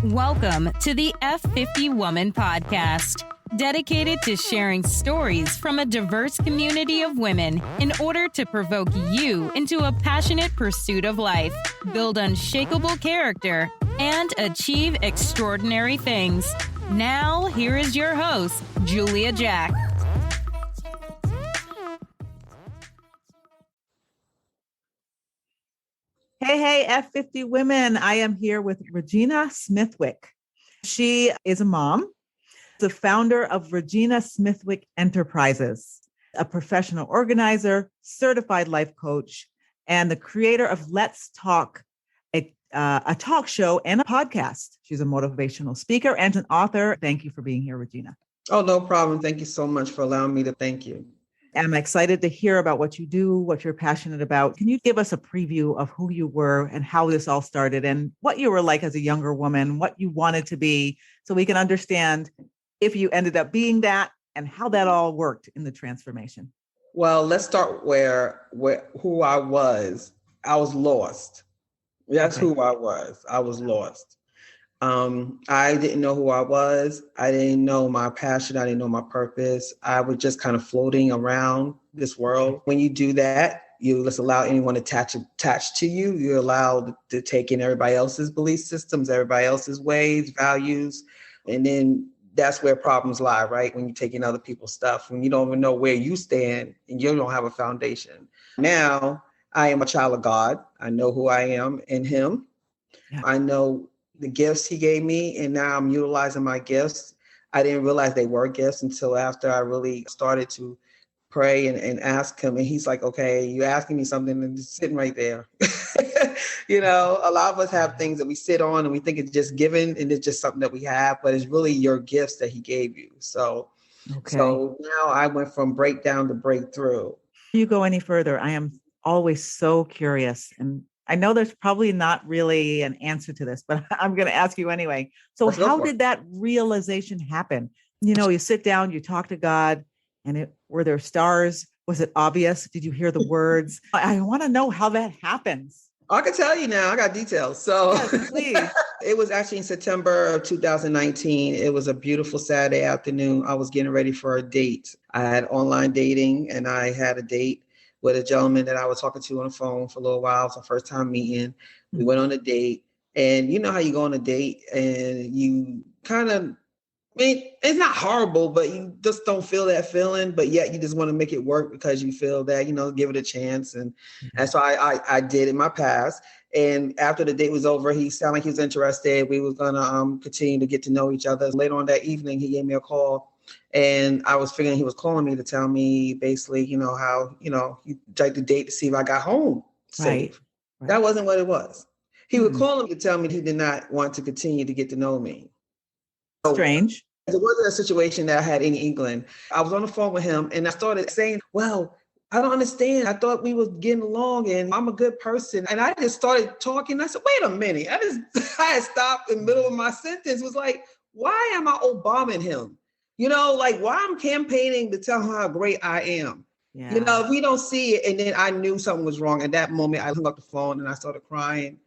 Welcome to the F50 Woman Podcast, dedicated to sharing stories from a diverse community of women in order to provoke you into a passionate pursuit of life, build unshakable character, and achieve extraordinary things. Now, here is your host, Julia Jack. Hey, F50 Women. I am here with Regina Smithwick. She is a mom, the founder of Regina Smithwick Enterprises, a professional organizer, certified life coach, and the creator of Let's Talk, a talk show and a podcast. She's a motivational speaker and an author. Thank you for being here, Regina. Oh, no problem. Thank you so much for allowing me to thank you. I'm excited to hear about what you do, what you're passionate about. Can you give us a preview of who you were and how this all started and what you were like as a younger woman, what you wanted to be, so we can understand if you ended up being that and how that all worked in the transformation? Well, let's start where who I was. I was lost. That's who I was. I was lost. I didn't know who I was. I didn't know my passion. I didn't know my purpose. I was just kind of floating around this world. When you do that, you just allow anyone attached to you. You're allowed to take in everybody else's belief systems, everybody else's ways, values. And then that's where problems lie, right? When you take in other people's stuff, when you don't even know where you stand and you don't have a foundation. Now, I am a child of God. I know who I am in Him. Yeah. I know the gifts He gave me, and now I'm utilizing my gifts. I didn't realize they were gifts until after I really started to pray and ask Him. And He's like, okay, you're asking me something and it's sitting right there. You know, a lot of us have things that we sit on and we think it's just given and it's just something that we have, but it's really your gifts that He gave you. So now I went from breakdown to breakthrough. Before you go any further, I am always so curious, and I know there's probably not really an answer to this, but I'm going to ask you anyway. So how did that realization happen? You know, you sit down, you talk to God, and were there stars? Was it obvious? Did you hear the words? I want to know how that happens. I can tell you now. I got details. So yes, please. It was actually in September of 2019. It was a beautiful Saturday afternoon. I was getting ready for a date. I had online dating, and I had a date with a gentleman that I was talking to on the phone for a little while. It was our first time meeting. We went on a date, and you know how you go on a date and you kind of, I mean, it's not horrible, but you just don't feel that feeling, but yet you just want to make it work because you feel that, you know, give it a chance. And so I did in my past. And after the date was over, he sounded like he was interested. We was going to continue to get to know each other. Later on that evening, he gave me a call. And I was figuring he was calling me to tell me basically, you know, how, you know, he tried to date to see if I got home safe. Right. That wasn't what it was. He was calling me to tell me he did not want to continue to get to know me. Strange. It wasn't a situation that I had in England. I was on the phone with him and I started saying, well, I don't understand. I thought we was getting along and I'm a good person. And I just started talking. I said, wait a minute. I had stopped in the middle of my sentence, was like, why am I Obamaing him? You know, like why I'm campaigning to tell him how great I am. Yeah. You know, if we don't see it. And then I knew something was wrong. At that moment, I hung up the phone and I started crying.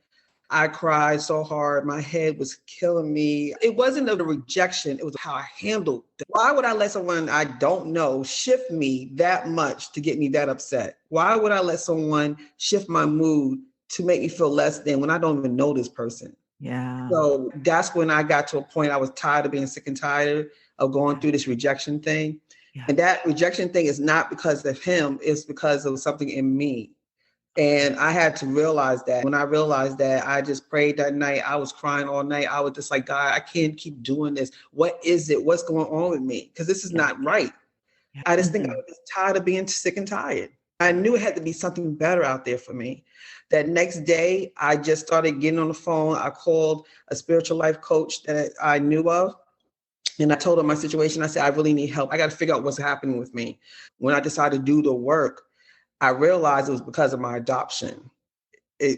I cried so hard. My head was killing me. It wasn't the rejection. It was how I handled it. Why would I let someone I don't know shift me that much to get me that upset? Why would I let someone shift my mood to make me feel less than when I don't even know this person? Yeah. So that's when I got to a point I was tired of being sick and tired of going through this rejection thing. Yeah. And that rejection thing is not because of him, it's because of something in me. And I had to realize that. When I realized that, I just prayed that night. I was crying all night. I was just like, God, I can't keep doing this. What is it? What's going on with me? Because this is not right. I just think I was tired of being sick and tired. I knew it had to be something better out there for me. That next day, I just started getting on the phone. I called a spiritual life coach that I knew of. And I told her my situation. I said, I really need help. I got to figure out what's happening with me. When I decided to do the work, I realized it was because of my adoption.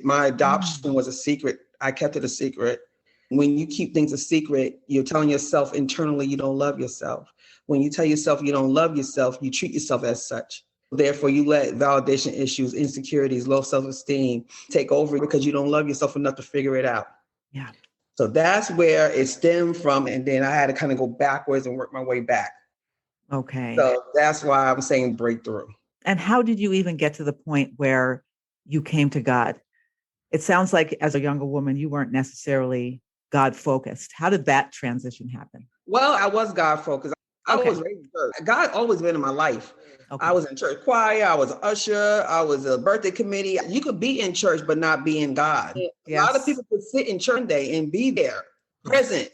My adoption was a secret. I kept it a secret. When you keep things a secret, you're telling yourself internally you don't love yourself. When you tell yourself you don't love yourself, you treat yourself as such. Therefore, you let validation issues, insecurities, low self-esteem take over because you don't love yourself enough to figure it out. Yeah. So that's where it stemmed from. And then I had to kind of go backwards and work my way back. Okay. So that's why I'm saying breakthrough. And how did you even get to the point where you came to God? It sounds like as a younger woman, you weren't necessarily God focused. How did that transition happen? Well, I was God focused. I was raised in church. God always been in my life. Okay. I was in church choir. I was an usher. I was a birthday committee. You could be in church, but not be in God. Yes. A lot of people could sit in church day and be there, present,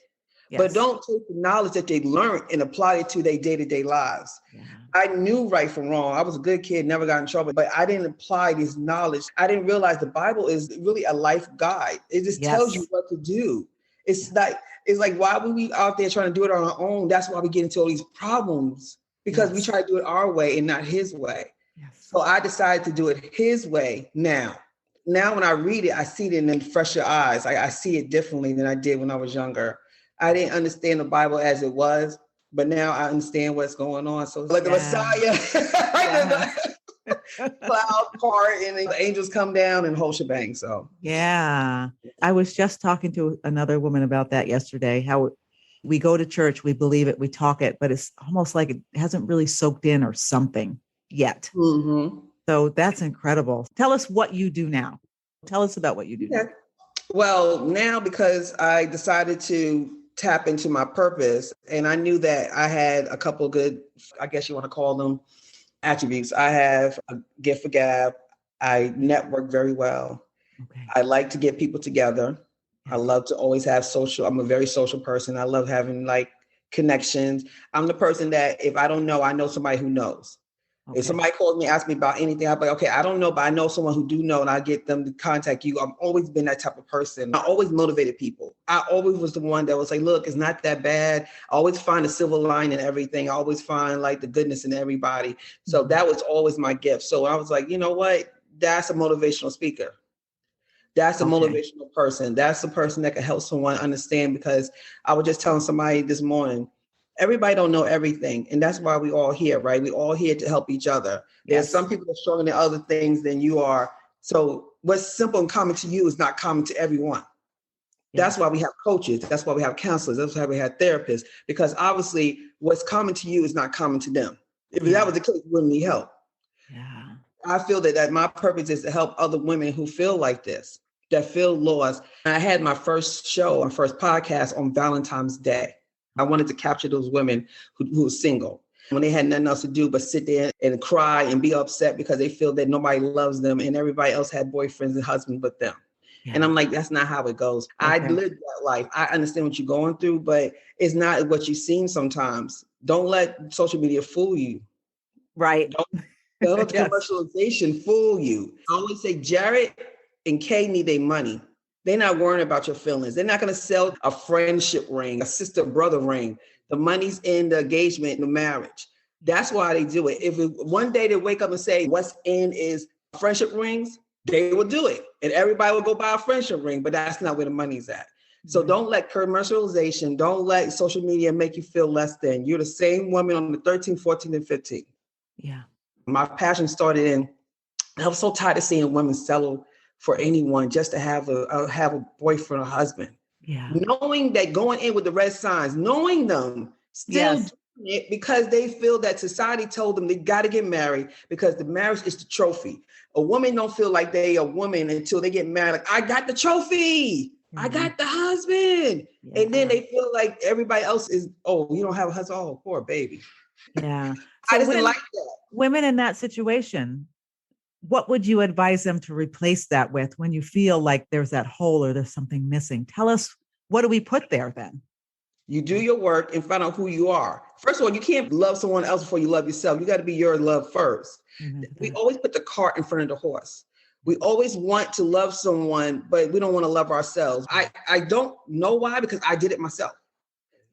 but don't take the knowledge that they learned and apply it to their day-to-day lives. Yeah. I knew right from wrong. I was a good kid, never got in trouble, but I didn't apply this knowledge. I didn't realize the Bible is really a life guide. It just tells you what to do. It's like, why would we out there trying to do it on our own? That's why we get into all these problems, because we try to do it our way and not his way. Yes. So I decided to do it his way now. Now, when I read it, I see it in fresher eyes. I see it differently than I did when I was younger. I didn't understand the Bible as it was, but now I understand what's going on. So it's like the Messiah. Cloud part and the angels come down and whole shebang. So yeah, I was just talking to another woman about that yesterday, how we go to church, we believe it, we talk it, but it's almost like it hasn't really soaked in or something yet. Mm-hmm. So that's incredible. Tell us what you do now. Tell us about what you do now. Well, now, because I decided to tap into my purpose, and I knew that I had a couple of good, I guess you want to call them, attributes. I have a gift for gab. I network very well. Okay. I like to get people together. I love to always have social. I'm a very social person. I love having like connections. I'm the person that if I don't know, I know somebody who knows. Okay. If somebody calls me, asks me about anything, I'll be like, okay, I don't know, but I know someone who do know, and I get them to contact you. I've always been that type of person. I always motivated people. I always was the one that was like, look, it's not that bad. I always find a silver line in everything. I always find like the goodness in everybody. So that was always my gift. So I was like, you know what? That's a motivational speaker. That's a motivational person. That's the person that can help someone understand, because I was just telling somebody this morning, everybody don't know everything. And that's why we all here, right? We all here to help each other. There's some people that are stronger than other things than you are. So what's simple and common to you is not common to everyone. That's why we have coaches. That's why we have counselors. That's why we have therapists, because obviously what's common to you is not common to them. If that was the case, we wouldn't need help. Yeah. I feel that my purpose is to help other women who feel like this, that feel lost. I had my first podcast on Valentine's Day. I wanted to capture those women who are single, when they had nothing else to do but sit there and cry and be upset because they feel that nobody loves them and everybody else had boyfriends and husbands but them. Yeah. And I'm like, that's not how it goes. Okay. I lived that life. I understand what you're going through, but it's not what you've seen sometimes. Don't let social media fool you. Right. Don't let commercialization fool you. I always say Jared and Kay need their money. They're not worrying about your feelings. They're not going to sell a friendship ring, a sister-brother ring. The money's in the engagement, the marriage. That's why they do it. If one day they wake up and say, what's in is friendship rings, they will do it. And everybody will go buy a friendship ring, but that's not where the money's at. So don't let commercialization, don't let social media make you feel less than. You're the same woman on the 13, 14, and 15. Yeah. My passion started in, I was so tired of seeing women settle for anyone just to have a boyfriend or husband. Yeah. Knowing that going in with the red signs, knowing them, still doing it because they feel that society told them they got to get married because the marriage is the trophy. A woman don't feel like they a woman until they get married. Like, I got the trophy. I got the husband. Yeah. And then they feel like everybody else is, oh, you don't have a husband. Oh, poor baby. Yeah. So I just didn't like that. Women in that situation, what would you advise them to replace that with when you feel like there's that hole or there's something missing? Tell us, what do we put there then? You do your work and find out who you are. First of all, you can't love someone else before you love yourself. You got to be your love first. Mm-hmm. We always put the cart in front of the horse. We always want to love someone, but we don't want to love ourselves. I don't know why, because I did it myself.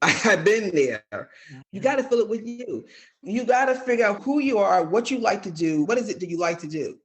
I've been there. You got to feel it with you. You got to figure out who you are, what you like to do. What is it that you like to do?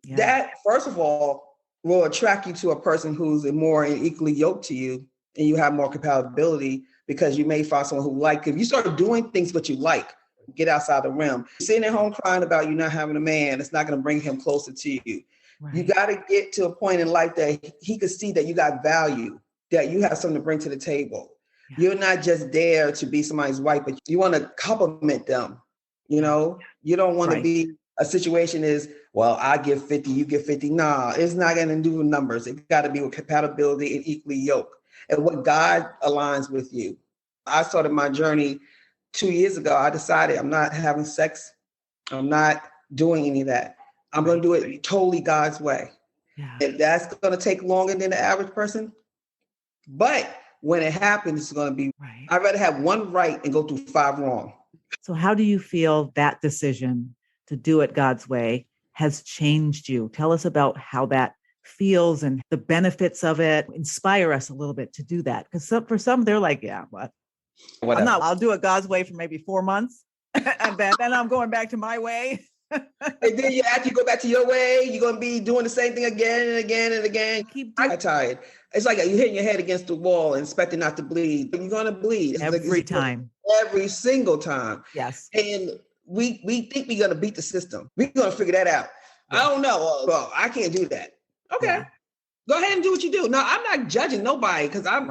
Yeah. That, first of all, will attract you to a person who's more equally yoked to you, and you have more compatibility, because you may find someone who if you start doing things what you like, get outside the realm. Sitting at home crying about you not having a man, it's not going to bring him closer to you. Right. You got to get to a point in life that he could see that you got value. that you have something to bring to the table. Yeah. You're not just there to be somebody's wife, but you want to compliment them. You know, you don't want to be a situation is, well, I give 50, you give 50. Nah, it's not going to do with numbers. It's got to be with compatibility and equally yoked. And what God aligns with you. I started my journey 2 years ago. I decided I'm not having sex. I'm not doing any of that. I'm going to do it totally God's way. Yeah. If that's going to take longer than the average person, but when it happens, it's going to be, I'd rather have one right and go through 5 wrong. So how do you feel that decision to do it God's way has changed you? Tell us about how that feels and the benefits of it. Inspire us a little bit to do that. Because for some, they're like, yeah, whatever. I'll do it God's way for maybe 4 months. And then I'm going back to my way. And then after you go back to your way, you're going to be doing the same thing again and again and again. I'm tired. It's like you're hitting your head against the wall and expecting not to bleed. You're going to bleed. Every time. Every single time. Yes. And we think we're going to beat the system. We're going to figure that out. Yeah. I don't know. Well, I can't do that. Okay. Yeah. Go ahead and do what you do. No, I'm not judging nobody because I'm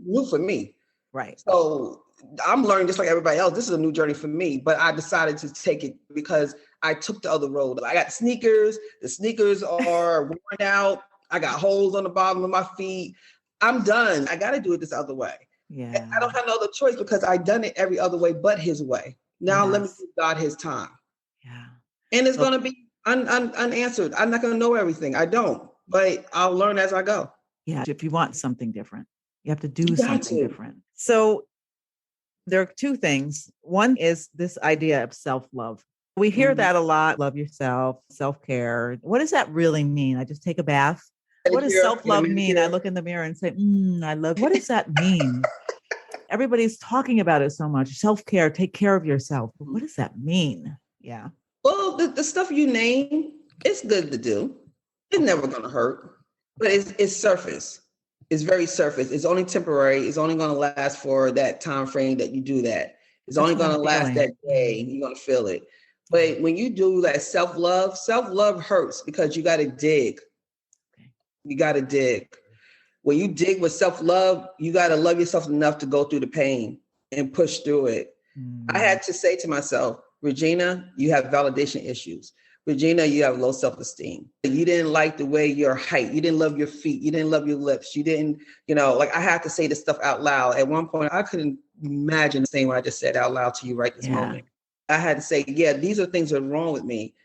new for me. Right. So I'm learning just like everybody else. This is a new journey for me, but I decided to take it because I took the other road. I got sneakers. The sneakers are worn out. I got holes on the bottom of my feet. I'm done. I got to do it this other way. Yeah. I don't have no other choice because I've done it every other way but his way. Now let me give God his time. Yeah. And it's going to be unanswered. I'm not going to know everything. I don't, but I'll learn as I go. Yeah. If you want something different, you have to do something different. So there are 2 things. One is this idea of self-love. We hear that a lot. Love yourself, self-care. What does that really mean? I just take a bath. What does self-love mean? I look in the mirror and say, I love. What does that mean? Everybody's talking about it so much. Self-care, take care of yourself. But what does that mean? Yeah. Well, the stuff you name, it's good to do. It's never going to hurt, but it's surface. It's very surface. It's only temporary. It's only going to last for that time frame that you do that. It's only going to last that day. You're going to feel it. But when you do that self-love hurts because you got to dig. You got to dig. When you dig with self-love, you got to love yourself enough to go through the pain and push through it. I had to say to myself, Regina, you have validation issues. Regina, you have low self-esteem. You didn't like the way your height, you didn't love your feet, you didn't love your lips, you didn't, I had to say this stuff out loud. At one point, I couldn't imagine saying what I just said out loud to you right this moment. I had to say, these are things that are wrong with me,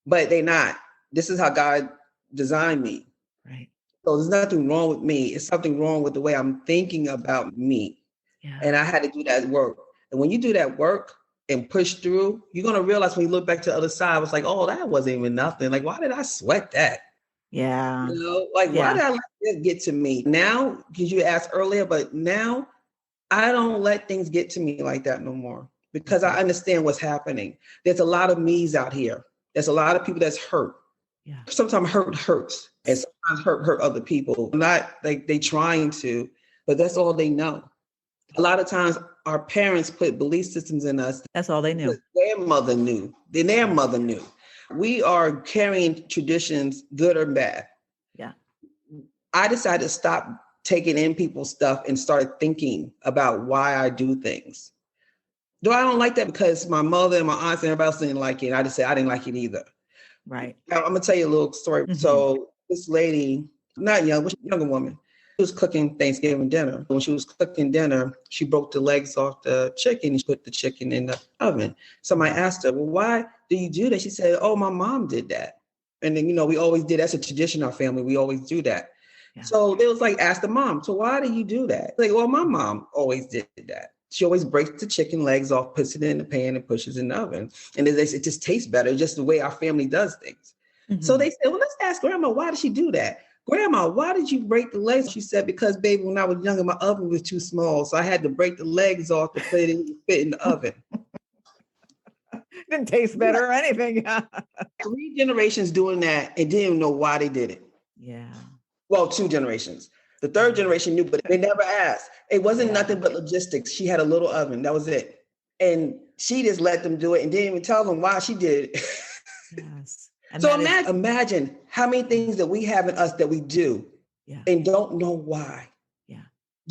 but they're not. This is how God designed me. Right. So there's nothing wrong with me. It's something wrong with the way I'm thinking about me. Yeah. And I had to do that work. And when you do that work and push through, you're going to realize when you look back to the other side, it's like, oh, that wasn't even nothing. Like, why did I sweat that? Yeah. Why did I let this get to me? Now, because you asked earlier, but now I don't let things get to me like that no more because I understand what's happening. There's a lot of me's out here. There's a lot of people that's hurt. Yeah. Sometimes hurt hurts and sometimes hurt other people. Not like they trying to, but that's all they know. A lot of times our parents put belief systems in us. That's all they knew. Their mother knew. Then their mother knew. We are carrying traditions, good or bad. Yeah. I decided to stop taking in people's stuff and start thinking about why I do things. Though I don't like that because my mother and my aunts and everybody else didn't like it. I just said I didn't like it either. Right. Now, I'm going to tell you a little story. Mm-hmm. So this lady, not young, but younger woman, she was cooking Thanksgiving dinner. When she was cooking dinner, she broke the legs off the chicken and she put the chicken in the oven. Somebody asked her, well, why do you do that? She said, oh, my mom did that. And then, we always did. That's a tradition in our family. We always do that. Yeah. So it was like, ask the mom. So why do you do that? Like, well, my mom always did that. She always breaks the chicken legs off, puts it in the pan and pushes it in the oven. And it just tastes better, just the way our family does things. Mm-hmm. So they said, well, let's ask Grandma, why did she do that? Grandma, why did you break the legs? She said, because, baby, when I was younger, my oven was too small. So I had to break the legs off to put it in the oven. Didn't taste better or anything. 3 generations doing that and didn't even know why they did it. Yeah. Well, 2 generations. The 3rd generation knew, but they never asked. It wasn't nothing but logistics. She had a little oven. That was it. And she just let them do it and didn't even tell them why she did it. Yes. So imagine how many things that we have in us that we do and don't know why.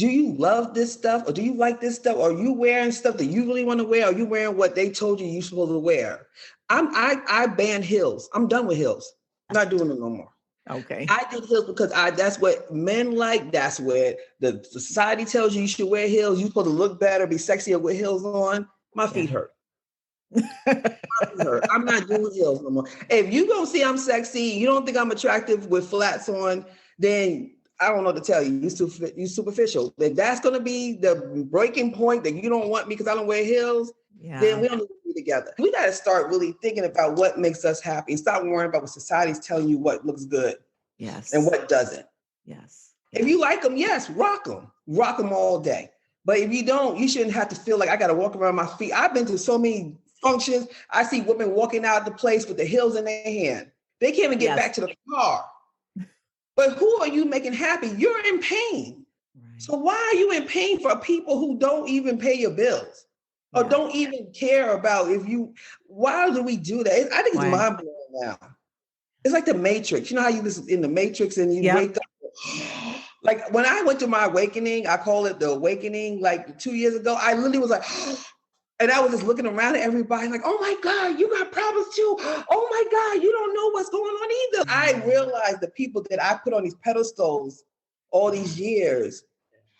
do you love this stuff, or do you like this stuff? Or are you wearing stuff that you really want to wear? Or are you wearing what they told you you're supposed to wear? I banned heels. I'm done with heels. I'm not doing it no more. Okay. I did heels because that's what men like. That's where the society tells you should wear heels. You're supposed to look better, be sexier with heels on. My feet hurt. I'm not doing heels no more. If you don't see I'm sexy, you don't think I'm attractive with flats on, then I don't know what to tell you. You superficial. If that's going to be the breaking point that you don't want me because I don't wear heels, then we don't need to be together. We got to start really thinking about what makes us happy and stop worrying about what society's telling you what looks good. Yes. And what doesn't. Yes. If you like them, yes, rock them all day. But if you don't, you shouldn't have to feel like I got to walk around my feet. I've been to so many functions. I see women walking out of the place with the heels in their hand. They can't even get back to the car. But who are you making happy? You're in pain. Right. So why are you in pain for people who don't even pay your bills or don't even care about why do we do that? I think it's mind blowing now. It's like the Matrix. You know how you listen in the Matrix and you wake up? Like when I went to my awakening, I call it the awakening, like 2 years ago, I literally was like, and I was just looking around at everybody like, oh my God, you got problems too. Oh my God, you don't know what's going on either. I realized the people that I put on these pedestals all these years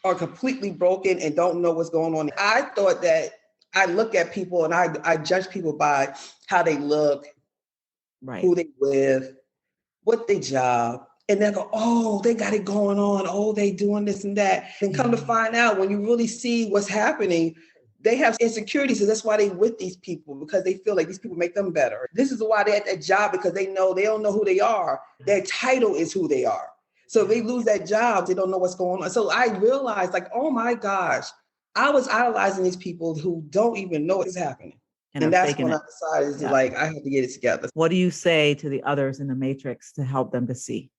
are completely broken and don't know what's going on. I thought that I look at people and I judge people by how they look, who they with, what they job. And they go, oh, they got it going on. Oh, they doing this and that. And come to find out, when you really see what's happening, they have insecurities. So that's why they with these people, because they feel like these people make them better. This is why they're at that job, because they don't know who they are. Their title is who they are. So if they lose that job, they don't know what's going on. So I realized like, oh my gosh, I was idolizing these people who don't even know what's happening. And that's when I decided to I have to get it together. What do you say to the others in the Matrix to help them to see?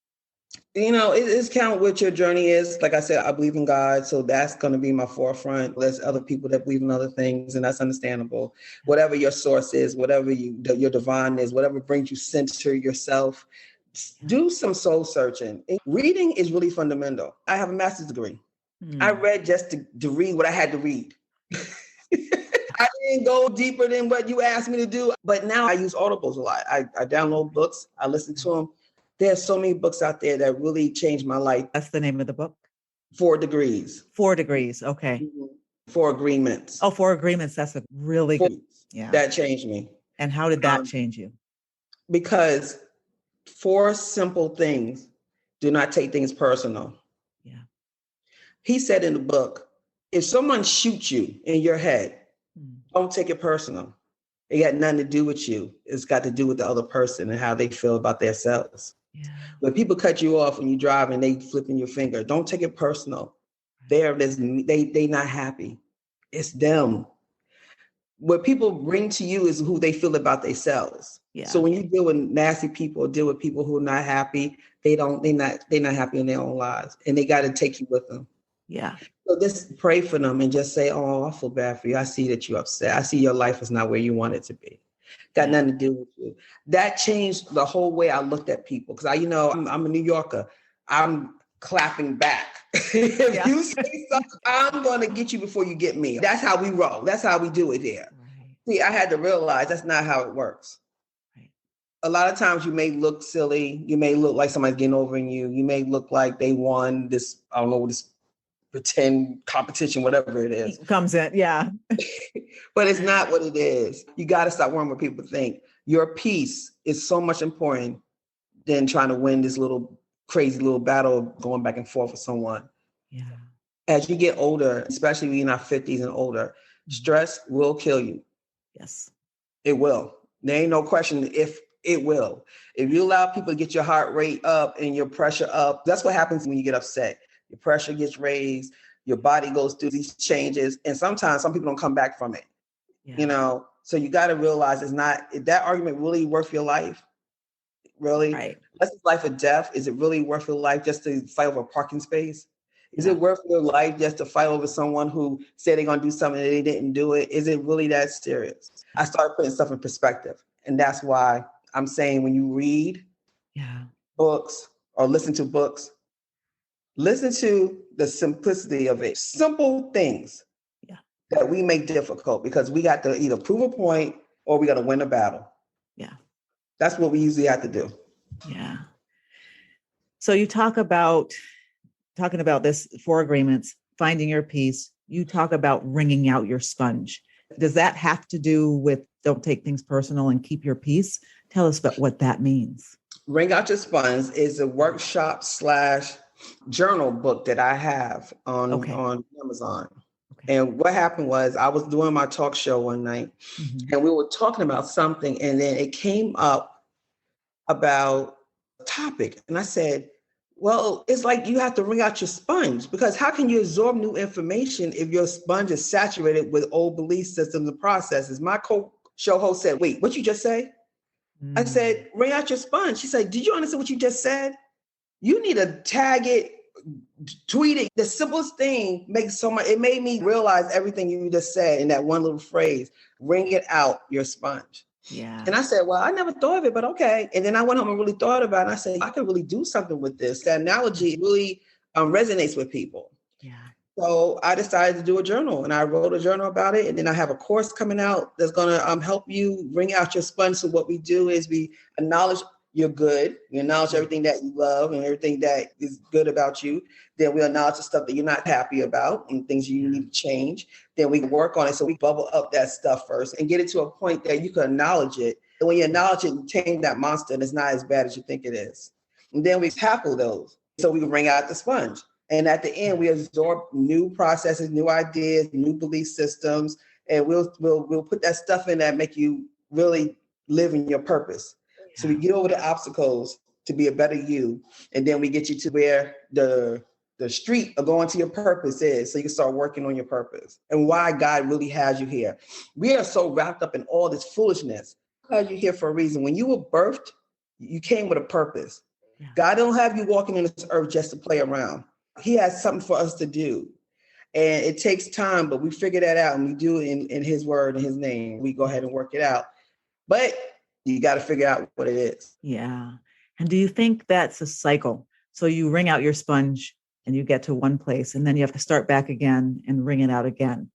It's count what your journey is. Like I said, I believe in God. So that's going to be my forefront. There's other people that believe in other things, and that's understandable. Whatever your source is, whatever your divine is, whatever brings you center yourself, do some soul searching. Reading is really fundamental. I have a master's degree. I read just to read what I had to read. I didn't go deeper than what you asked me to do. But now I use Audibles a lot. I download books. I listen to them. There's so many books out there that really changed my life. That's the name of the book? 4 Degrees. 4 Degrees. Okay. 4 Agreements. Oh, 4 Agreements. That's a really good. Yeah. That changed me. And how did that change you? Because 4 simple things: do not take things personal. Yeah. He said in the book, if someone shoots you in your head, don't take it personal. It got nothing to do with you. It's got to do with the other person and how they feel about themselves. Yeah. When people cut you off when you drive and they flipping your finger, don't take it personal. They not happy. It's them. What people bring to you is who they feel about themselves. Yeah. So when you deal with nasty people, deal with people who are not happy, they're not happy in their own lives, and they got to take you with them. Yeah. So just pray for them and just say, oh, I feel bad for you. I see that you're upset. I see your life is not where you want it to be. Got nothing to do with you. That changed the whole way I looked at people. Because I'm a New Yorker. I'm clapping back. If you say something, I'm going to get you before you get me. That's how we roll. That's how we do it there. Right. See, I had to realize that's not how it works. Right. A lot of times you may look silly. You may look like somebody's getting over on you. You may look like they won this, I don't know, this pretend competition, whatever it is. Comes in, yeah. But it's not what it is. You got to stop worrying what people think. Your peace is so much important than trying to win this little crazy little battle going back and forth with someone. Yeah. As you get older, especially when you're in our 50s and older, stress will kill you. Yes. It will. There ain't no question if it will. If you allow people to get your heart rate up and your pressure up, that's what happens when you get upset. Your pressure gets raised, your body goes through these changes, and sometimes some people don't come back from it. Yeah. So you got to realize is that argument really worth your life? Really? Right. That's life or death. Is it really worth your life just to fight over a parking space? Is it worth your life just to fight over someone who said they're going to do something and they didn't do it? Is it really that serious? I started putting stuff in perspective. And that's why I'm saying when you read books or listen to books, Listen to the simplicity of it. Simple things that we make difficult because we got to either prove a point or we got to win a battle. Yeah. That's what we usually have to do. Yeah. So you talking about this 4 agreements, finding your peace. You talk about wringing out your sponge. Does that have to do with don't take things personal and keep your peace? Tell us about what that means. Wring Out Your Sponge is a workshop / journal book that I have on Amazon. Okay. And what happened was I was doing my talk show one night and we were talking about something, and then it came up about a topic. And I said, well, it's like you have to wring out your sponge, because how can you absorb new information if your sponge is saturated with old belief systems and processes? My show host said, wait, what you just say? I said, wring out your sponge. She said, did you understand what you just said? You need to tag it, tweet it. The simplest thing makes so much. It made me realize everything you just said in that one little phrase, wring it out your sponge. Yeah. And I said, well, I never thought of it, but okay. And then I went home and really thought about it. And I said, I could really do something with this. That analogy really resonates with people. Yeah. So I decided to do a journal, and I wrote a journal about it. And then I have a course coming out that's going to help you wring out your sponge. So what we do is we acknowledge you're good. We acknowledge everything that you love and everything that is good about you. Then we acknowledge the stuff that you're not happy about and things you need to change. Then we work on it. So we bubble up that stuff first and get it to a point that you can acknowledge it. And when you acknowledge it, you tame that monster, and it's not as bad as you think it is. And then we tackle those. So we wring out the sponge. And at the end, we absorb new processes, new ideas, new belief systems, and we'll put that stuff in that make you really live in your purpose. So we get over the obstacles to be a better you, and then we get you to where the street of going to your purpose is, so you can start working on your purpose and why God really has you here. We are so wrapped up in all this foolishness. God, you're here for a reason. When you were birthed, you came with a purpose. Yeah. God don't have you walking in this earth just to play around. He has something for us to do. And it takes time, but we figure that out, and we do it in his word and his name. We go ahead and work it out. But you got to figure out what it is. Yeah. And do you think that's a cycle? So you wring out your sponge and you get to one place, and then you have to start back again and wring it out again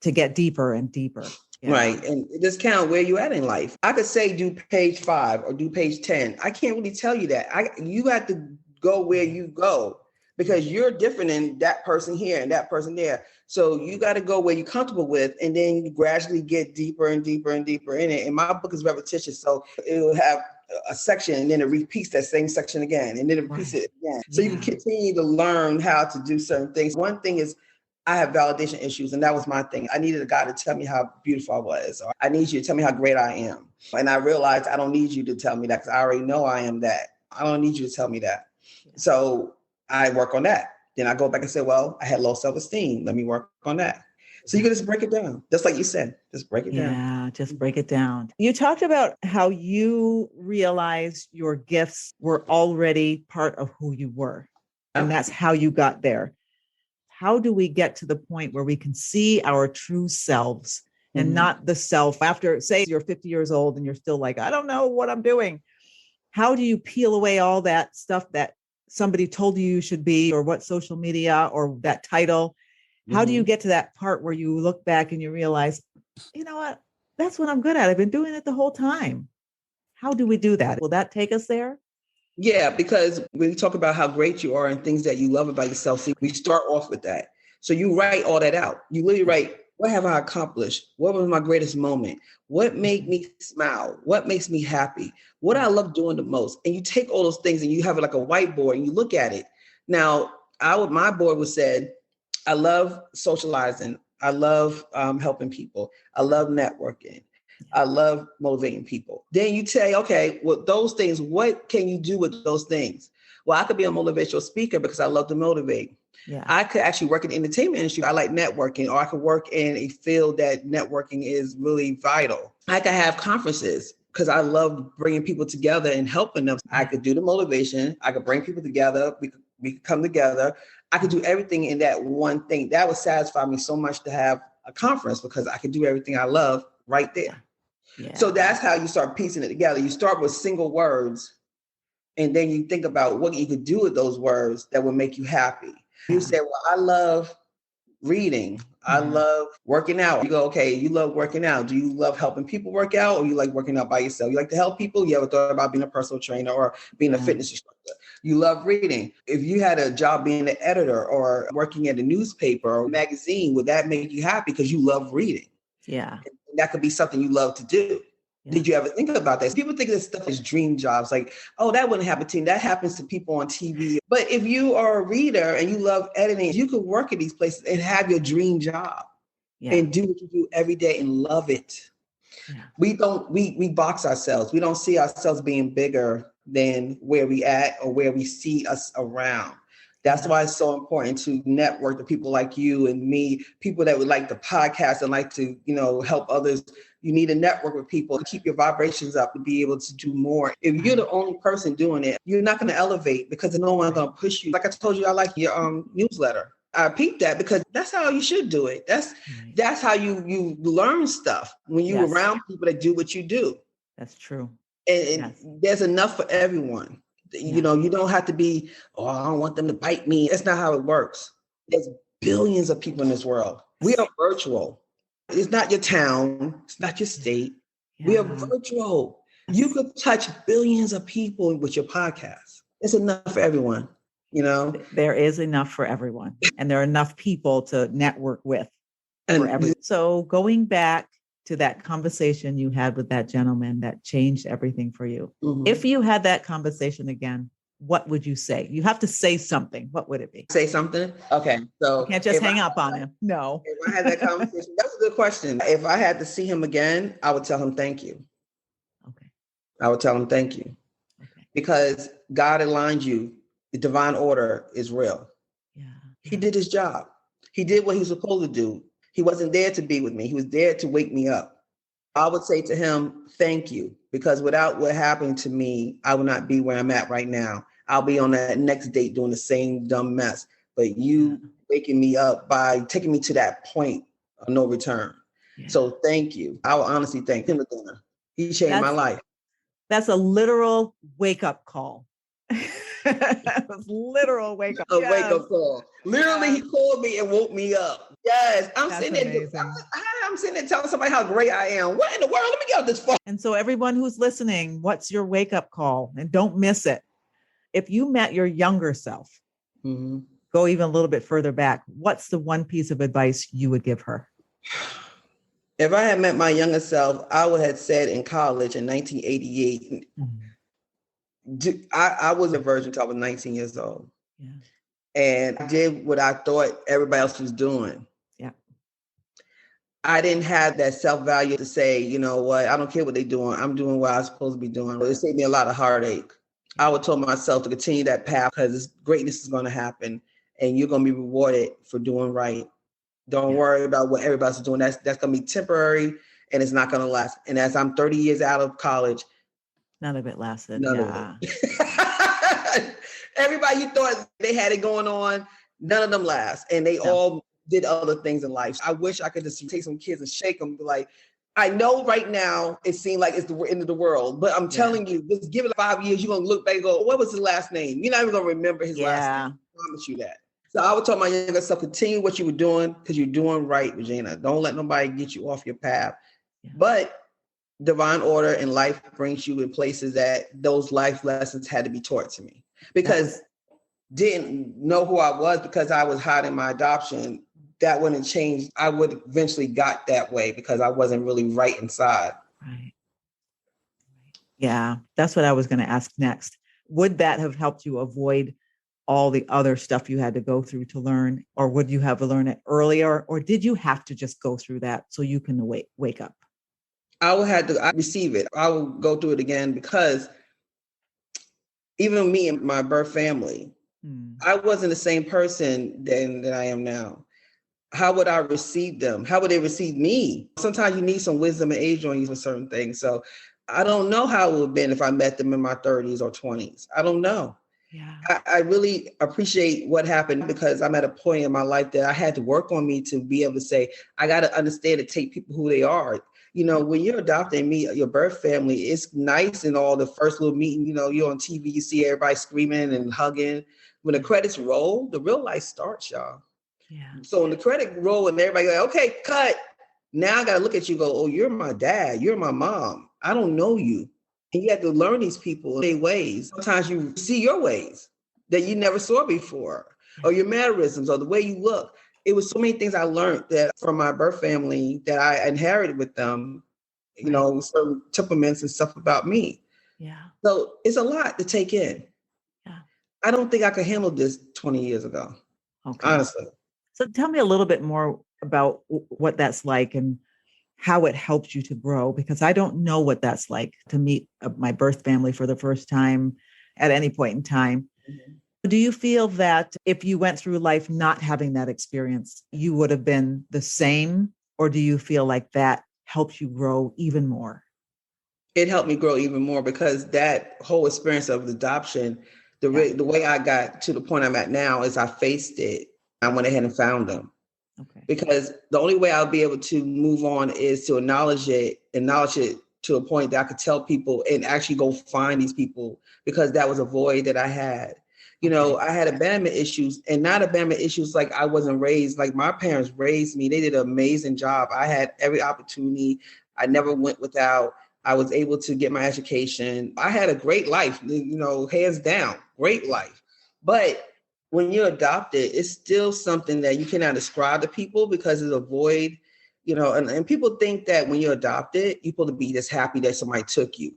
to get deeper and deeper. Yeah. Right. And just count where you at in life. I could say do page 5 or do page 10. I can't really tell you that. You have to go where you go, because you're different than that person here and that person there. So you got to go where you're comfortable with, and then you gradually get deeper and deeper and deeper in it. And my book is repetitious. So it will have a section, and then it repeats that same section again, and then it repeats it again. So you can continue to learn how to do certain things. One thing is I have validation issues, and that was my thing. I needed a guy to tell me how beautiful I was, or I need you to tell me how great I am. And I realized I don't need you to tell me that, because I already know I am that. I don't need you to tell me that. So I work on that. Then I go back and say, well, I had low self-esteem. Let me work on that. So you can just break it down. Just like you said, just break it down. Yeah, just break it down. You talked about how you realized your gifts were already part of who you were. And that's how you got there. How do we get to the point where we can see our true selves and not the self after, say, you're 50 years old and you're still like, I don't know what I'm doing. How do you peel away all that stuff that somebody told you should be, or what social media or that title? How do you get to that part where you look back and you realize, you know what, that's what I'm good at. I've been doing it the whole time. How do we do that? Will that take us there? Yeah, because when you talk about how great you are and things that you love about yourself, see, we start off with that. So you write all that out. You literally write, what have I accomplished? What was my greatest moment? What made me smile? What makes me happy? What I love doing the most? And you take all those things and you have it like a whiteboard and you look at it. Now, my board was said, I love socializing. I love helping people. I love networking. I love motivating people. Then you say, okay, well, those things, what can you do with those things? Well, I could be a motivational speaker because I love to motivate. Yeah. I could actually work in the entertainment industry. I like networking, or I could work in a field that networking is really vital. I could have conferences because I love bringing people together and helping them. I could do the motivation. I could bring people together. We could come together. I could do everything in that one thing. That would satisfy me so much to have a conference, because I could do everything I love right there. Yeah. So that's how you start piecing it together. You start with single words And then you think about what you could do with those words that would make you happy. You say, well, I love reading. I love working out. You go, okay, you love working out. Do you love helping people work out, or you like working out by yourself? You like to help people? You ever thought about being a personal trainer or being a fitness instructor? You love reading. If you had a job being an editor or working at a newspaper or magazine, would that make you happy because you love reading? Yeah. And that could be something you love to do. Yeah. Did you ever think about that? People think this stuff is dream jobs. Like, oh, that wouldn't happen to me. That happens to people on TV. But if you are a reader and you love editing, you could work at these places and have your dream job and do what you do every day and love it. Yeah. We box ourselves. We don't see ourselves being bigger than where we at or where we see us around. That's why it's so important to network with people like you and me, people that would like the podcast and like to, help others. You need to network with people to keep your vibrations up to be able to do more. If you're the only person doing it, you're not going to elevate because no one's going to push you. Like I told you, I like your newsletter. I peeped that because that's how you should do it. That's how you learn stuff when you're around people that do what you do. That's true. And there's enough for everyone. You don't have to be, oh, I don't want them to bite me. That's not how it works. There's billions of people in this world. We are virtual. It's not your town. It's not your state. Yeah. We are virtual. You could touch billions of people with your podcast. It's enough for everyone, There is enough for everyone. And there are enough people to network with for everyone. So going back to that conversation you had with that gentleman that changed everything for you. Mm-hmm. If you had that conversation again, what would you say? You have to say something. What would it be? Say something? Okay. So you can't just hang up on him. No. If I had that conversation, that's a good question. If I had to see him again, I would tell him thank you. Okay. I would tell him thank you. Okay. Because God aligned you. The divine order is real. Yeah. He did his job. He did what he was supposed to do. He wasn't there to be with me. He was there to wake me up. I would say to him, thank you, because without what happened to me, I would not be where I'm at right now. I'll be on that next date doing the same dumb mess. But you waking me up by taking me to that point of no return. Yeah. So thank you. I will honestly thank him again. He changed my life. That's a literal wake-up call. It was literal wake-up. A wake-up call. Literally, he called me and woke me up. Yes, I'm sitting there telling somebody how great I am. What in the world? Let me get out this phone. And so everyone who's listening, what's your wake-up call? And don't miss it. If you met your younger self, go even a little bit further back, what's the one piece of advice you would give her? If I had met my younger self, I would have said in college in 1988, I was a virgin until I was 19 years old. Yeah. And I did what I thought everybody else was doing. Yeah. I didn't have that self-value to say, you know what, I don't care what they're doing. I'm doing what I'm supposed to be doing. It saved me a lot of heartache. I would tell myself to continue that path because greatness is going to happen and you're going to be rewarded for doing right. Don't worry about what everybody's doing. That's going to be temporary and it's not going to last. And as I'm 30 years out of college, none of it lasted. None of it. Everybody you thought they had it going on, none of them last. And they all did other things in life. I wish I could just take some kids and shake them. Be like, I know right now it seems like it's the end of the world, but I'm telling you, just give it 5 years, you're going to look back and go, what was his last name? You're not even going to remember his last name. I promise you that. So I would tell my younger self, continue what you were doing because you're doing right, Regina. Don't let nobody get you off your path. Yeah. But divine order in life brings you in places that those life lessons had to be taught to me because didn't know who I was because I was hiding my adoption. That wouldn't change. I would eventually got that way because I wasn't really right inside. Right. Yeah, that's what I was going to ask next. Would that have helped you avoid all the other stuff you had to go through to learn, or would you have learned it earlier, or did you have to just go through that so you can wake up? I receive it. I will go through it again because even me and my birth family, I wasn't the same person then that I am now. How would I receive them? How would they receive me? Sometimes you need some wisdom and age on you for certain things. So I don't know how it would have been if I met them in my 30s or 20s. I don't know. Yeah. I really appreciate what happened because I'm at a point in my life that I had to work on me to be able to say, I got to understand and take people who they are. When you're adopting your birth family, it's nice in all the first little meeting, you're on TV, you see everybody screaming and hugging. When the credits roll, the real life starts, y'all. Yeah. So when the credit roll and everybody like, okay, cut. Now I got to look at you and go, oh, you're my dad. You're my mom. I don't know you. And you have to learn these people, their ways. Sometimes you see your ways that you never saw before, or your mannerisms, or the way you look. It was so many things I learned that from my birth family that I inherited with them, certain temperaments and stuff about me. Yeah. So it's a lot to take in. Yeah. I don't think I could handle this 20 years ago, honestly. So tell me a little bit more about what that's like and how it helped you to grow, because I don't know what that's like to meet my birth family for the first time at any point in time. Mm-hmm. Do you feel that if you went through life not having that experience, you would have been the same? Or do you feel like that helped you grow even more? It helped me grow even more because that whole experience of adoption, the way I got to the point I'm at now is I faced it. I went ahead and found them. Okay. Because the only way I'll be able to move on is to acknowledge it to a point that I could tell people and actually go find these people, because that was a void that I had. I had abandonment issues, and not abandonment issues like I wasn't raised, like my parents raised me. They did an amazing job. I had every opportunity. I never went without. I was able to get my education. I had a great life, hands down, great life. But when you're adopted, it's still something that you cannot describe to people because it's a void, and people think that when you're adopted, you're supposed to be just happy that somebody took you.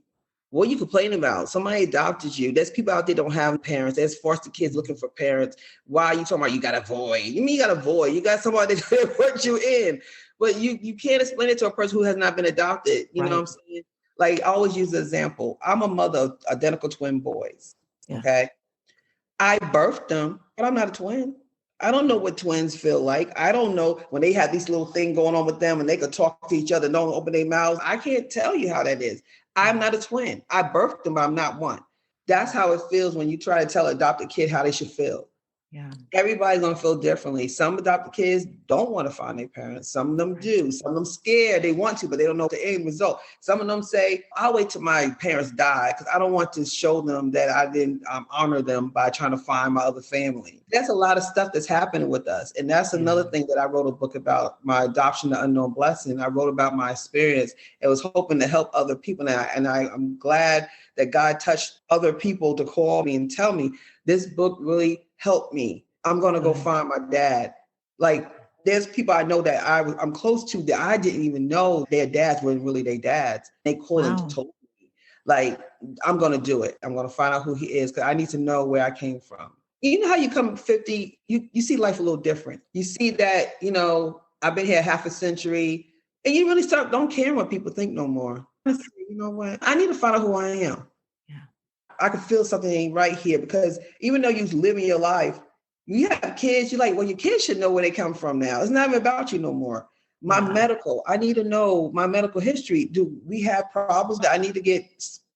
What are you complaining about? Somebody adopted you. There's people out there don't have parents. There's foster kids looking for parents. Why are you talking about you got a void? You mean you got a void? You got somebody that put you in. But you can't explain it to a person who has not been adopted. You know what I'm saying? Like, I always use the example. I'm a mother of identical twin boys. Yeah. Okay. I birthed them, but I'm not a twin. I don't know what twins feel like. I don't know when they have this little thing going on with them and they could talk to each other, don't open their mouths. I can't tell you how that is. I'm not a twin. I birthed them, but I'm not one. That's how it feels when you try to tell an adopted kid how they should feel. Yeah. Everybody's going to feel differently. Some adopted kids don't want to find their parents. Some of them do. Some of them scared. They want to, but they don't know the end result. Some of them say, I'll wait till my parents die because I don't want to show them that I didn't honor them by trying to find my other family. That's a lot of stuff that's happening with us. And that's another thing that I wrote a book about, my adoption, The Unknown Blessing. I wrote about my experience and was hoping to help other people. And I'm glad that God touched other people to call me and tell me this book really helped me. I'm going to go find my dad. Like, there's people I know that I'm close to that I didn't even know their dads weren't really their dads. They called and told me, like, I'm going to do it. I'm going to find out who he is because I need to know where I came from. You know how you come 50, you see life a little different. You see that, I've been here half a century and you really don't care what people think no more. You know what? I need to find out who I am. I could feel something ain't right here because even though you're living your life, you have kids, you're like, well, your kids should know where they come from now. It's not even about you no more. I need to know my medical history. Do we have problems that I need to get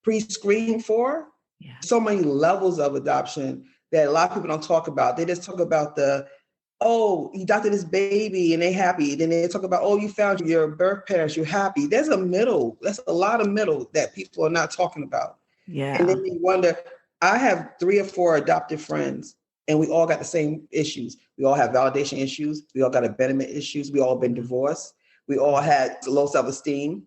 pre-screened for? Yeah. So many levels of adoption that a lot of people don't talk about. They just talk about you adopted this baby and they happy. Then they talk about, you found your birth parents, you're happy. There's a middle. That's a lot of middle that people are not talking about. Yeah. And then you wonder, I have 3 or 4 adopted friends and we all got the same issues. We all have validation issues. We all got abandonment issues. We all been divorced. We all had low self-esteem.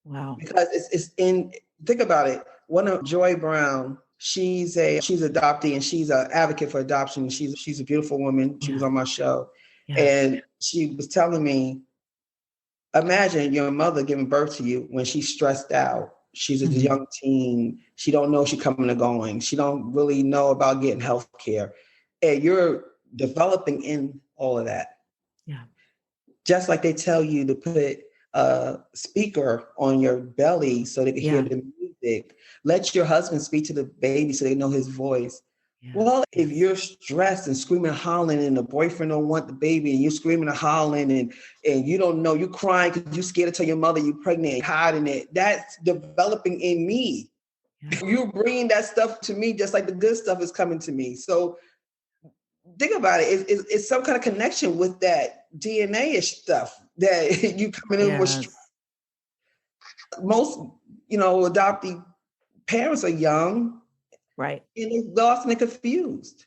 Wow. Because think about it. One of Joy Brown, she's adoptee and she's an advocate for adoption. She's a beautiful woman. She was on my show. Yeah. And she was telling me, imagine your mother giving birth to you when she's stressed out. She's a young teen. She don't know she's coming or going. She don't really know about getting health care. And you're developing in all of that. Yeah. Just like they tell you to put a speaker on your belly so they can hear the music. Let your husband speak to the baby so they know his voice. Yeah. Well, if you're stressed and screaming and hollering and the boyfriend don't want the baby and you're screaming and hollering and you don't know, you're crying because you're scared to tell your mother you're pregnant and hiding it, that's developing in me. Yeah. You're bringing that stuff to me just like the good stuff is coming to me. So think about it. It's some kind of connection with that DNA-ish stuff that you coming in with. Most, adoptee parents are young, Right. and they're lost and they're confused.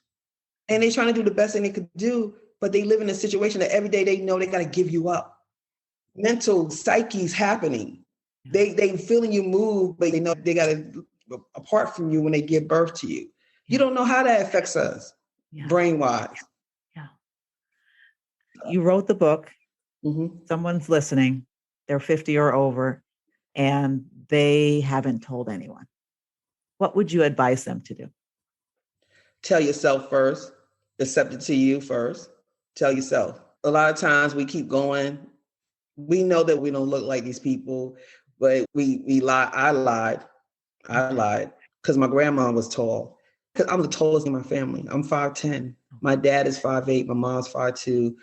And they're trying to do the best thing they could do, but they live in a situation that every day they know they got to give you up. Mental psyche's happening. They feeling you move, but they know they got to apart from you when they give birth to you. You don't know how that affects us brain-wise. Yeah. You wrote the book. Mm-hmm. Someone's listening. They're 50 or over, and they haven't told anyone. What would you advise them to do? Tell yourself first. Accept it to you first. Tell yourself. A lot of times we keep going. We know that we don't look like these people, but we lie. I lied because my grandma was tall. Because I'm the tallest in my family. I'm 5'10". My dad is 5'8". My mom's 5'2".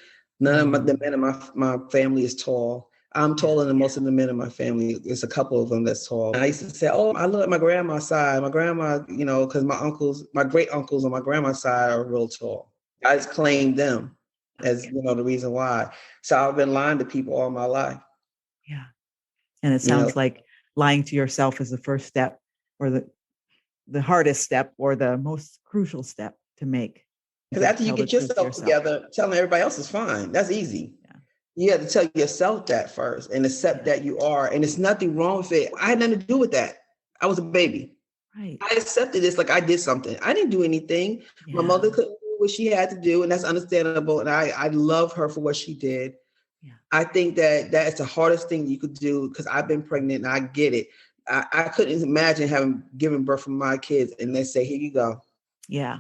None of the men in my family is tall. I'm taller than most of the men in my family. There's a couple of them that's tall. And I used to say, oh, I look at my grandma's side. My grandma, because my great uncles on my grandma's side are real tall. I just claimed them as, the reason why. So I've been lying to people all my life. Yeah. And it sounds like lying to yourself is the first step, or the hardest step, or the most crucial step to make. Because after you get yourself together, telling everybody else is fine. That's easy. Yeah. You have to tell yourself that first and accept that you are. And it's nothing wrong with it. I had nothing to do with that. I was a baby. Right. I accepted this like I did something. I didn't do anything. Yeah. My mother couldn't do what she had to do, and that's understandable. And I love her for what she did. Yeah. I think that's the hardest thing you could do, because I've been pregnant and I get it. I couldn't imagine giving birth to my kids and they say, here you go. Yeah.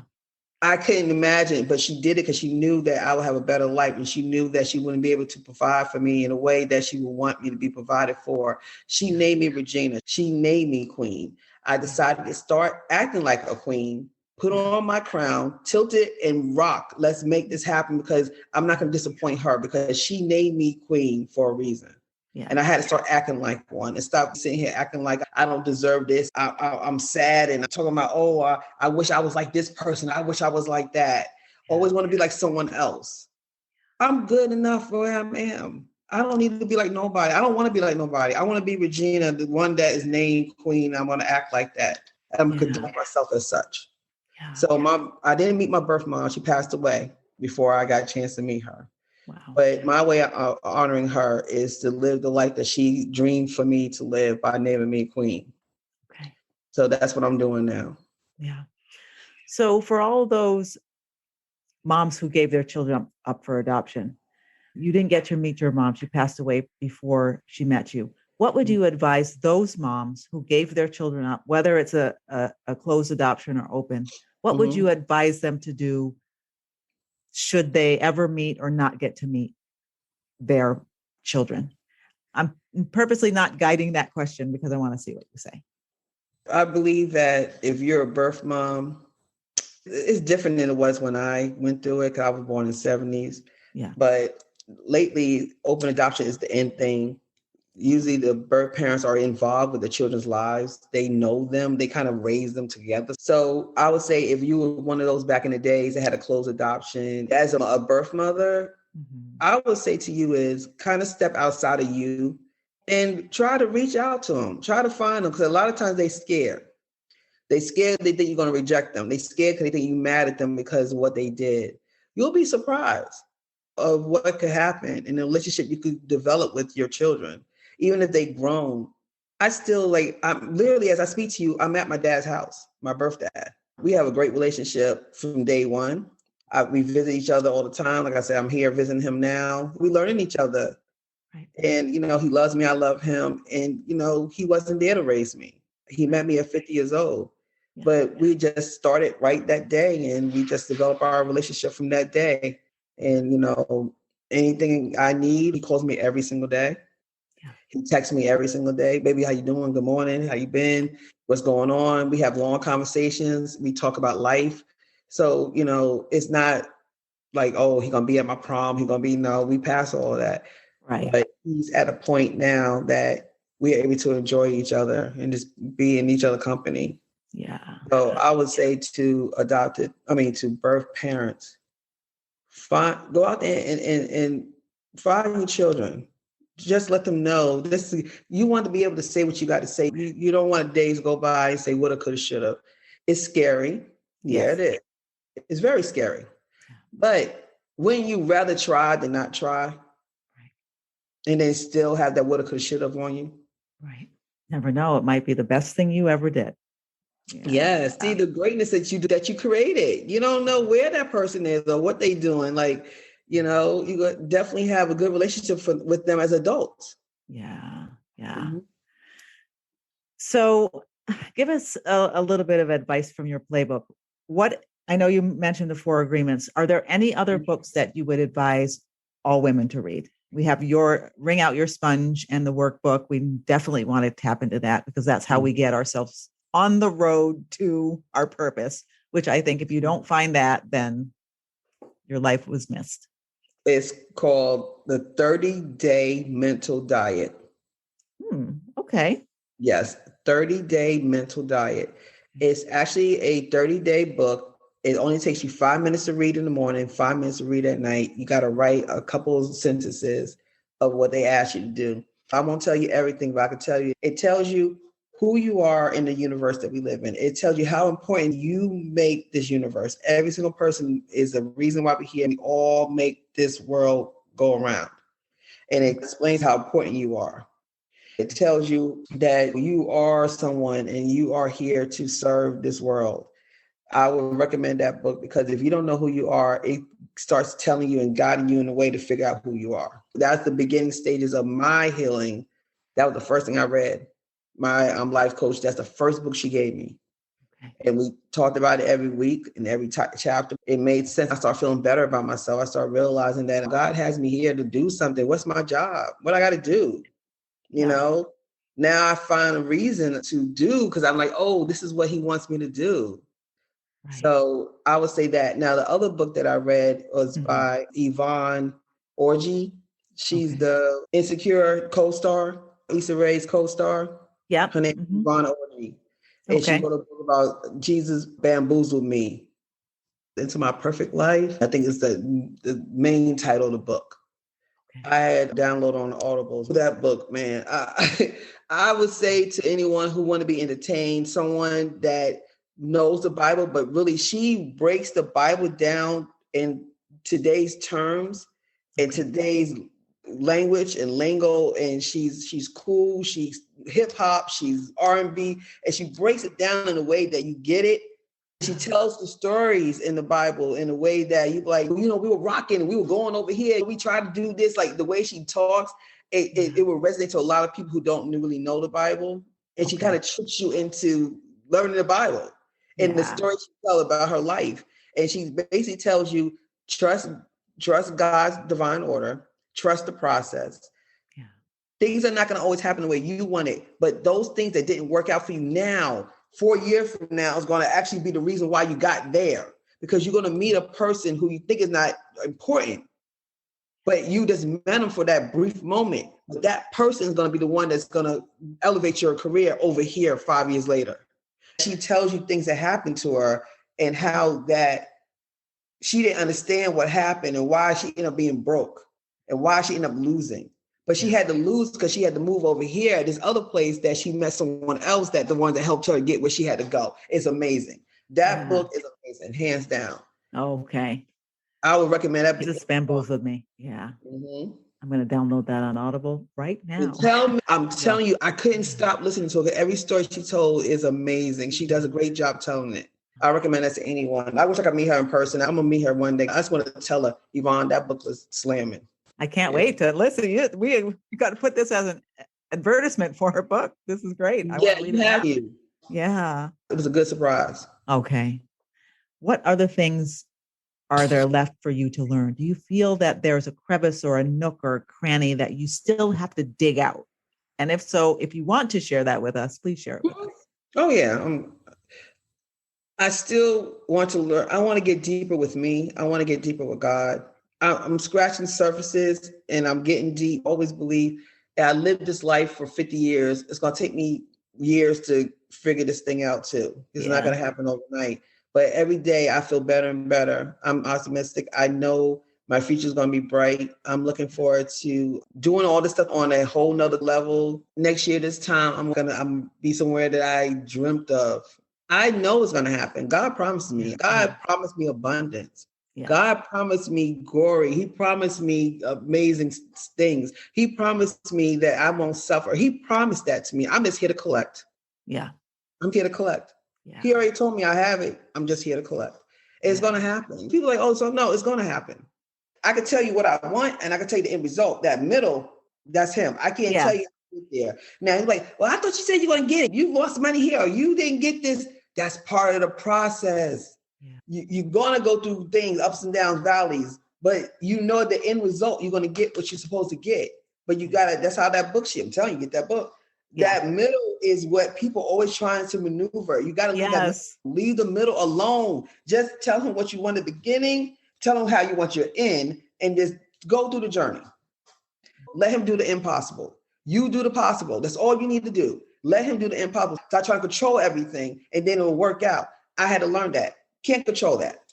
I couldn't imagine, but she did it because she knew that I would have a better life, and she knew that she wouldn't be able to provide for me in a way that she would want me to be provided for. She named me Regina. She named me Queen. I decided to start acting like a queen, put on my crown, tilt it and rock. Let's make this happen, because I'm not going to disappoint her, because she named me Queen for a reason. Yeah. And I had to start acting like one and stop sitting here acting like I don't deserve this. I'm sad and I'm talking about, I wish I was like this person. I wish I was like that. Always want to be like someone else. I'm good enough for where I am. I don't need to be like nobody. I don't want to be like nobody. I want to be Regina, the one that is named Queen. I'm going to act like that. I'm conduct myself as such. Yeah. So I didn't meet my birth mom. She passed away before I got a chance to meet her. Wow. But my way of honoring her is to live the life that she dreamed for me to live by naming me Queen. Okay. So that's what I'm doing now. Yeah. So for all those moms who gave their children up for adoption, you didn't get to meet your mom. She passed away before she met you. What would you advise those moms who gave their children up, whether it's a closed adoption or open, what would you advise them to do should they ever meet or not get to meet their children? I'm purposely not guiding that question because I want to see what you say. I believe that if you're a birth mom, it's different than it was when I went through it, because I was born in the 70s. Yeah. But lately, open adoption is the end thing. Usually the birth parents are involved with the children's lives. They know them. They kind of raise them together. So I would say if you were one of those back in the days that had a closed adoption, as a birth mother, I would say to you is kind of step outside of you and try to reach out to them. Try to find them, because a lot of times they're scared. They're scared. They think you're going to reject them. They're scared because they think you're mad at them because of what they did. You'll be surprised of what could happen in the relationship you could develop with your children. Even if they've grown, I'm literally, as I speak to you, I'm at my dad's house, my birth dad. We have a great relationship from day one. We visit each other all the time. Like I said, I'm here visiting him now. We learning each other. Right. And, he loves me. I love him. And, he wasn't there to raise me. He met me at 50 years old. Yeah. But we just started right that day, and we just developed our relationship from that day. And, anything I need, he calls me every single day. He texts me every single day. Baby, how you doing? Good morning. How you been? What's going on? We have long conversations. We talk about life. So, it's not like, oh, he's going to be at my prom. We pass all of that. Right. But he's at a point now that we're able to enjoy each other and just be in each other's company. Yeah. So I would say to birth parents, go out there and find your children. just let them know this. You want to be able to say what you got to say. You don't want days go by and say woulda, coulda, shoulda. It's scary. Yeah, Yes. it is. It's very scary. But when you rather try than not try, Right. and then still have that woulda, coulda, shoulda on you. Right. Never know. It might be the best thing you ever did. Yeah. Yes. See the greatness that you created. You don't know where that person is or what they doing. Like, you definitely have a good relationship with them as adults. Yeah. Yeah. Mm-hmm. So give us a little bit of advice from your playbook. I know you mentioned the 4 agreements. Are there any other books that you would advise all women to read? We have your Wring Out Your Sponge and the workbook. We definitely want to tap into that because that's how we get ourselves on the road to our purpose, which I think if you don't find that, then your life was missed. It's called the 30-Day Mental Diet. Okay. Yes, 30-Day Mental Diet. It's actually a 30-day book. It only takes you 5 minutes to read in the morning, 5 minutes to read at night. You got to write a couple of sentences of what they ask you to do. I won't tell you everything, but I can tell you, it tells you who you are in the universe that we live in. It tells you how important you make this universe. Every single person is the reason why we're here. We all make this world go around. And it explains how important you are. It tells you that you are someone and you are here to serve this world. I would recommend that book because if you don't know who you are, it starts telling you and guiding you in a way to figure out who you are. That's the beginning stages of my healing. That was the first thing I read. My life coach, that's the first book she gave me. Okay. And we talked about it every week and every chapter. It made sense. I started feeling better about myself. I started realizing that God has me here to do something. What's my job? What I got to do? You know, now I find a reason to do because I'm like, oh, this is what he wants me to do. Right. So I would say that. Now, the other book that I read was by Yvonne Orji. She's the Insecure co-star, Issa Rae's co-star. Yeah. Her name is Yvonne Orji. And she wrote a book about Jesus bamboozled me into my perfect life. I think it's the main title of the book. I had download on Audible. That book, man, I would say to anyone who want to be entertained, someone that knows the Bible, but really she breaks the Bible down in today's terms and today's language and lingo. And she's cool. She's hip hop. She's R&B, and she breaks it down in a way that you get it. She tells the stories in the Bible in a way that you like, we were rocking, we were going over here. We tried to do this, like the way she talks, it will resonate to a lot of people who don't really know the Bible. And she kind of tricks you into learning the Bible and the story she tells about her life. And she basically tells you, trust God's divine order, trust the process. Yeah. Things are not going to always happen the way you want it, but those things that didn't work out for you now, 4 years from now is going to actually be the reason why you got there, because you're going to meet a person who you think is not important, but you just met them for that brief moment. But that person is going to be the one that's going to elevate your career over here 5 years later. She tells you things that happened to her and how that she didn't understand what happened and why she ended up being broke and why she ended up losing. But she had to lose because she had to move over here at this other place that she met someone else, that the one that helped her get where she had to go. It's amazing. That book is amazing, hands down. Okay. I would recommend that. This bamboozled me. Yeah. Mm-hmm. I'm going to download that on Audible right now. I'm telling you, I couldn't stop listening to her. Every story she told is amazing. She does a great job telling it. I recommend that to anyone. I wish I could meet her in person. I'm going to meet her one day. I just want to tell her, Yvonne, that book was slamming. I can't wait to listen. You got to put this as an advertisement for her book. This is great. Yeah. It was a good surprise. Okay. What other things are there left for you to learn? Do you feel that there's a crevice or a nook or a cranny that you still have to dig out? And if so, if you want to share that with us, please share it with us. Oh, yeah. I still want to learn. I want to get deeper with me. I want to get deeper with God. I'm scratching surfaces and I'm getting deep. Always believe that I lived this life for 50 years. It's going to take me years to figure this thing out too. It's not going to happen overnight. But every day I feel better and better. I'm optimistic. I know My future is going to be bright. I'm looking forward to doing all this stuff on a whole nother level. Next year, this time, I'm be somewhere that I dreamt of. I know it's going to happen. God promised me. God promised me abundance. Yeah. God promised me glory. He promised me amazing things. He promised me that I won't suffer. He promised that to me. I'm just here to collect. Yeah. I'm here to collect. Yeah. He already told me I have it. I'm just here to collect. It's going to happen. People are like, oh, so no, it's going to happen. I can tell you what I want, and I can tell you the end result. That middle, that's him. I can't tell you how to get there. Now he's like, well, I thought you said you're going to get it. You lost money here, or you didn't get this. That's part of the process. Yeah. You're going to go through things, ups and downs, valleys, but you know the end result, you're going to get what you're supposed to get. But you got to, that's how that book shit, I'm telling you, get that book. Yeah. That middle is what people always trying to maneuver. You got to leave the middle alone. Just tell him what you want at the beginning. Tell him how you want your end, and just go through the journey. Let him do the impossible. You do the possible. That's all you need to do. Let him do the impossible. Stop trying to control everything, and then it'll work out. I had to learn that. Can't control that.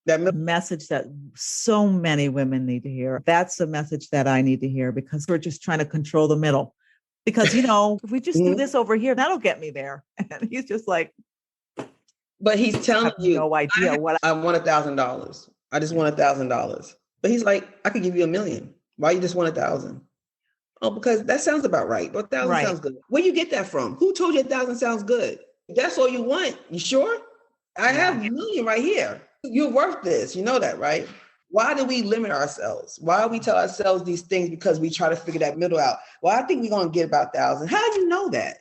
That message that so many women need to hear. That's the message that I need to hear, because we're just trying to control the middle. Because, if we just do this over here, that'll get me there. And he's just like, but he's telling you, no idea what I want $1,000. I just want $1,000. But he's like, I could give you $1 million. Why you just want 1,000? Oh, because that sounds about right. But 1,000 sounds good. Where you get that from? Who told you 1,000 sounds good? If that's all you want, you sure? I have $1 million right here. You're worth this. You know that, right? Why do we limit ourselves? Why do we tell ourselves these things? Because we try to figure that middle out. Well, I think we're going to get about 1,000. How do you know that?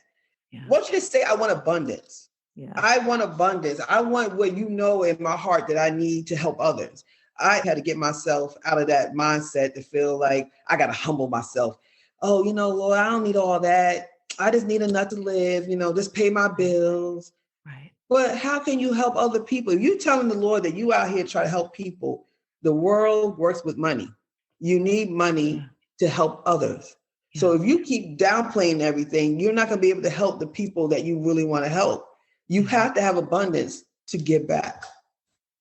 Yeah. Why don't you just say, I want abundance? Yeah. I want abundance. I want what you know in my heart that I need to help others. I had to get myself out of that mindset to feel like I got to humble myself. Oh, Lord, I don't need all that. I just need enough to live, just pay my bills. Right. But how can you help other people? If you're telling the Lord that you out here try to help people, the world works with money. You need money to help others. Yeah. So if you keep downplaying everything, you're not going to be able to help the people that you really want to help. You have to have abundance to give back.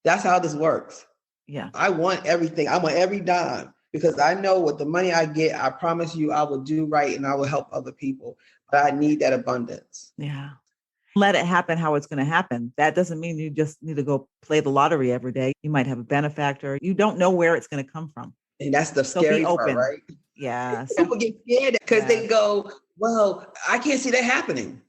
That's how this works. Yeah. I want everything. I want every dime, because I know with the money I get, I promise you I will do right and I will help other people. But I need that abundance. Yeah. Let it happen how it's going to happen. That doesn't mean you just need to go play the lottery every day. You might have a benefactor. You don't know where it's going to come from. And that's the scary part, right? Yeah. People get scared because they go, well, I can't see that happening.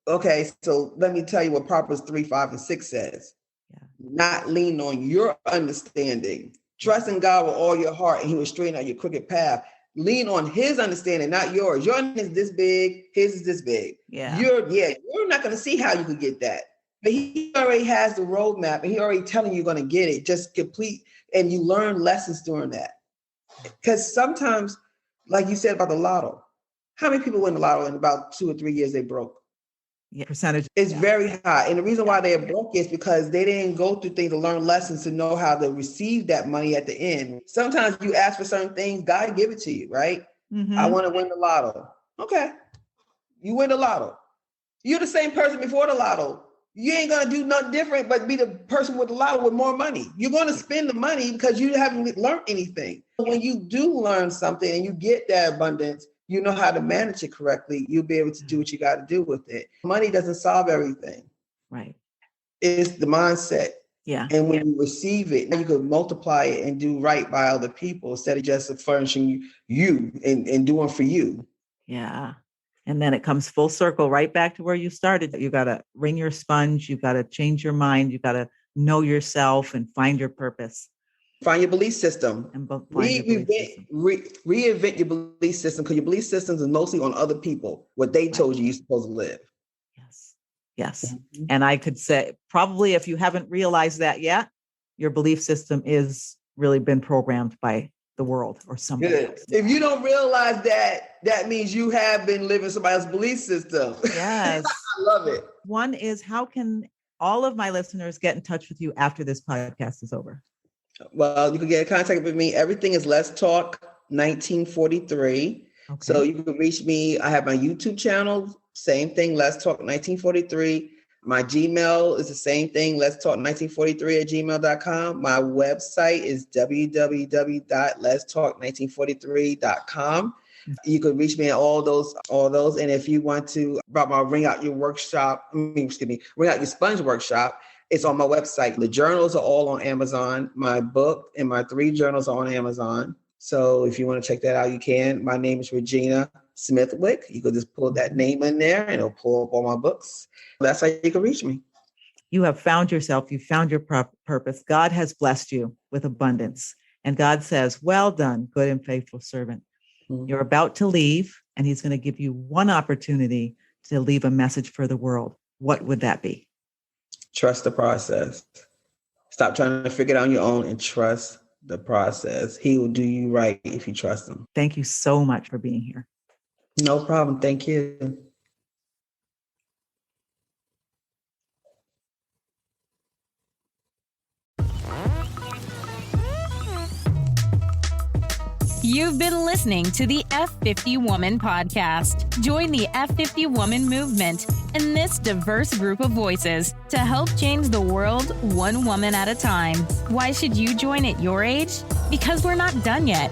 Okay, so let me tell you what Proverbs 3, 5, and 6 says. Yeah. Not lean on your understanding. Trust in God with all your heart, and he will straighten out your crooked path. Lean on his understanding, not yours. Your understanding is this big, his is this big. Yeah. You're not going to see how you could get that. But he already has the roadmap, and he already telling you you're going to get it. Just complete, and you learn lessons during that. Because sometimes, like you said about the lotto, how many people win the lotto in about 2 or 3 years they broke? Yeah, percentage. It's very high. And the reason why they're broke is because they didn't go through things to learn lessons to know how to receive that money at the end. Sometimes you ask for certain things, God give it to you, right? Mm-hmm. I want to win the lotto. Okay. You win the lotto. You're the same person before the lotto. You ain't going to do nothing different but be the person with the lotto with more money. You're going to spend the money because you haven't learned anything. When you do learn something and you get that abundance, you know how to manage it correctly, you'll be able to do what you got to do with it. Money doesn't solve everything. Right. It's the mindset. Yeah. And when you receive it, you can multiply it and do right by other people instead of just furnishing you and doing for you. Yeah. And then it comes full circle right back to where you started. You got to wring your sponge. You got to change your mind. You got to know yourself and find your purpose. Find your belief system. And reinvent your belief system, because your belief systems is mostly on other people, what they told you you're supposed to live. Yes. Yes. Mm-hmm. And I could say probably if you haven't realized that yet, your belief system is really been programmed by the world or somebody else. If you don't realize that, that means you have been living somebody else's belief system. Yes. I love it. One is, how can all of my listeners get in touch with you after this podcast is over? Well, you can get in contact with me. Everything is Let's Talk 1943. Okay. So you can reach me. I have my YouTube channel. Same thing. Let's Talk 1943. My Gmail is the same thing. Let's talk 1943@gmail.com. My website is www.letstalk1943.com. You could reach me at all those. And if you want to about my Ring Out Your Sponge workshop, it's on my website. The journals are all on Amazon. My book and my 3 journals are on Amazon. So if you want to check that out, you can. My name is Regina Smithwick. You could just pull that name in there and it'll pull up all my books. That's how you can reach me. You have found yourself. You found your purpose. God has blessed you with abundance. And God says, well done, good and faithful servant. Mm-hmm. You're about to leave, and he's going to give you one opportunity to leave a message for the world. What would that be? Trust the process. Stop trying to figure it out on your own and trust the process. He will do you right if you trust him. Thank you so much for being here. No problem. Thank you. You've been listening to the F50 Woman Podcast. Join the F50 Woman movement and this diverse group of voices to help change the world one woman at a time. Why should you join at your age? Because we're not done yet.